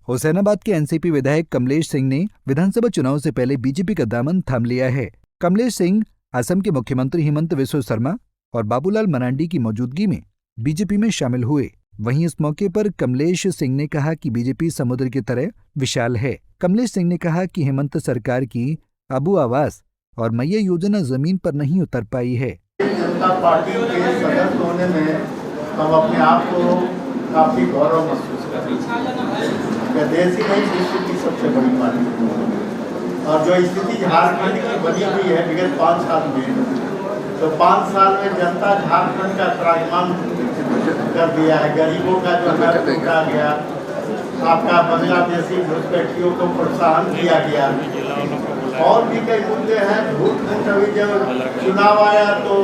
हुसैनाबाद के एनसीपी विधायक कमलेश सिंह ने विधानसभा चुनाव से पहले बीजेपी का दामन थाम लिया है। कमलेश सिंह असम के मुख्यमंत्री हिमंत बिस्वा शर्मा और बाबूलाल मरांडी की मौजूदगी में बीजेपी में शामिल हुए। वहीं इस मौके पर कमलेश सिंह ने कहा कि बीजेपी समुद्र की तरह विशाल है। कमलेश सिंह ने कहा कि हेमंत सरकार की अबू आवास और मैया योजना जमीन पर नहीं उतर पाई है। जनता पार्टी के सदस्य होने में हम अपने आप को काफी गौरव महसूस कर रहे हैं। देश ही नहीं, विश्व की सबसे बड़ी पार्टी और जो स्थिति झारखंड की बनी हुई है विगत 5 साल में, तो 5 साल में जनता झारखंड का त्राहिमाम कर दिया है। गरीबों का जो है टूटा गया, आपका बांग्लादेशी घुसपैठियों को प्रोत्साहन किया गया और भी कई मुद्दे हैं। झूठ अभी जब चुनाव आया तो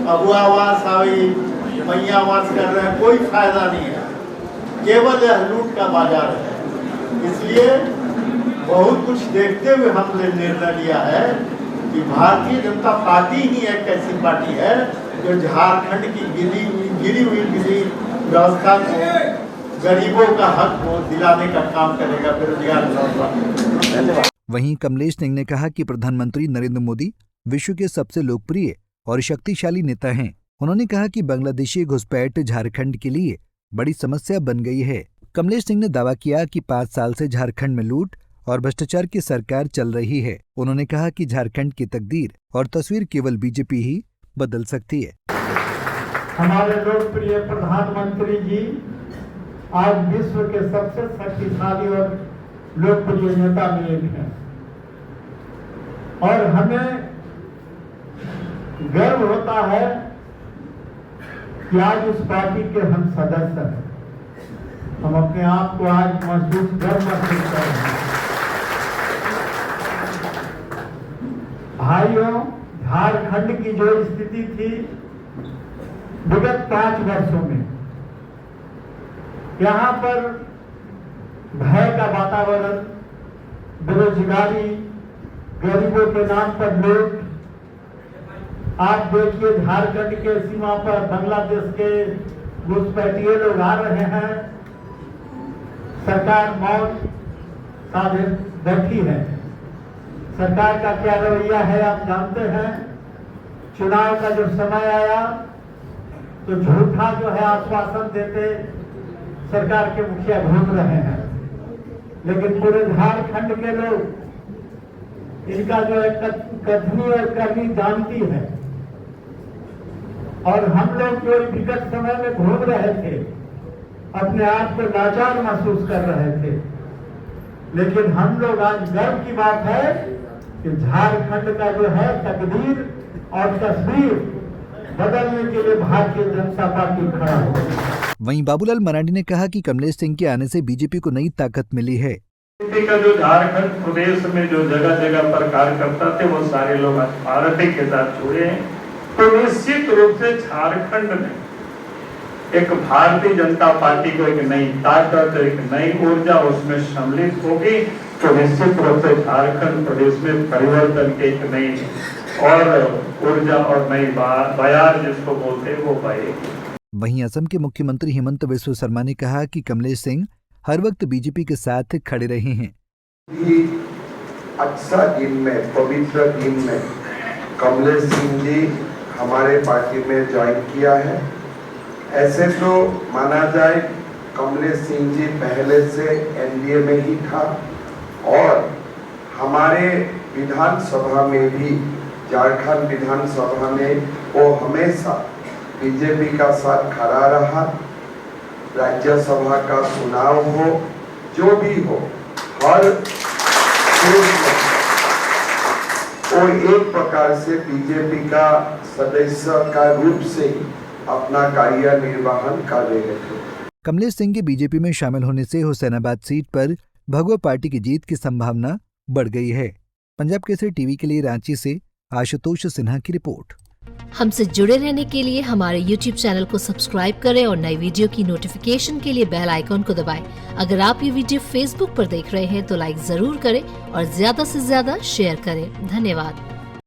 अबू आवास आई, मैया आवास कर रहे हैं, कोई फायदा नहीं है, केवल यह लूट का बाजार है। इसलिए बहुत कुछ देखते हुए हमने निर्णय लिया है कि भारतीय जनता पार्टी ही एक ऐसी पार्टी है जो झारखंड की गिरी हुई विधि व्यवस्था को, गरीबों का हक को दिलाने का काम करेगा बेरोजगार। वहीं कमलेश सिंह ने कहा कि प्रधानमंत्री नरेंद्र मोदी विश्व के सबसे लोकप्रिय और शक्तिशाली नेता हैं। उन्होंने कहा कि बांग्लादेशी घुसपैठ झारखंड के लिए बड़ी समस्या बन गई है। कमलेश सिंह ने दावा किया कि 5 साल से झारखंड में लूट और भ्रष्टाचार की सरकार चल रही है। उन्होंने कहा कि झारखंड की तकदीर और तस्वीर केवल बीजेपी ही बदल सकती है। हमारे लोकप्रिय प्रधानमंत्री जी आज विश्व के सबसे शक्तिशाली और लोकप्रिय नेता में एक है और हमें गर्व होता है कि आज उस पार्टी के हम सदस्य हैं। हम अपने आप को आज गर्व महसूस कर रहे हैं। भाइयों, झारखंड की जो स्थिति थी विगत 5 वर्षों में, यहाँ पर भय का वातावरण, बेरोजगारी, गरीबों के नाम पर लूट। आप देखिए झारखंड के सीमा पर बांग्लादेश के घुसपैठिए लोग आ रहे हैं। सरकार मौत साधे बैठी है। सरकार का क्या रवैया है आप जानते हैं। चुनाव का जब समय आया तो झूठा जो है आश्वासन देते सरकार के मुखिया घूम रहे हैं, लेकिन पूरे झारखंड के लोग इनका जो है कथनी और करनी जानती है। और हम लोग जो विगत समय में घूम रहे थे, अपने आप को लाचार महसूस कर रहे थे, लेकिन हम लोग आज गर्व की बात है कि झारखंड का जो है तकदीर और तस्वीर बदलने के लिए भारतीय जनता पार्टी खड़ा हो। वहीं बाबूलाल मरांडी ने कहा कि कमलेश सिंह के आने से बीजेपी को नई ताकत मिली है। का जो झारखंड प्रदेश में जो जगह जगह पर कार्यकर्ता थे वो सारे लोग आज पार्टी के साथ जुड़े हैं, तो निश्चित रूप से झारखंड में एक भारतीय जनता पार्टी को एक नई ताकत, एक नई ऊर्जा उसमें सम्मिलित होगी, तो निश्चित रूप से झारखंड प्रदेश में परिवर्तन की एक नई और ऊर्जा और नई बयार जिसको बोलते हैं वो बहेगी। वहीं असम के मुख्यमंत्री हिमंत बिस्वा शर्मा ने कहा कि कमलेश सिंह हर वक्त बीजेपी के साथ खड़े रहे हैं। अच्छा दिन में, पवित्र दिन में कमलेश सिंह जी हमारे पार्टी में ज्वाइन किया है। ऐसे तो माना जाए कमलेश सिंह जी पहले से एनडीए में ही था और हमारे विधानसभा में भी, झारखंड विधानसभा में वो हमेशा बीजेपी का साथ खड़ा रहा। राज्यसभा का चुनाव हो, जो भी हो, हर वो एक प्रकार से बीजेपी का सदस्य का रूप से अपना कार्य निर्वहन कर रहे थे। कमलेश सिंह के बीजेपी में शामिल होने से हुसैनाबाद सीट पर भगवा पार्टी की जीत की संभावना बढ़ गई है। पंजाब केसरी टीवी के लिए रांची से आशुतोष सिन्हा की रिपोर्ट। हमसे जुड़े रहने के लिए हमारे YouTube चैनल को सब्सक्राइब करें और नई वीडियो की नोटिफिकेशन के लिए बेल आइकॉन को दबाएं। अगर आप ये वीडियो Facebook पर देख रहे हैं तो लाइक जरूर करें और ज्यादा से ज्यादा शेयर करें। धन्यवाद।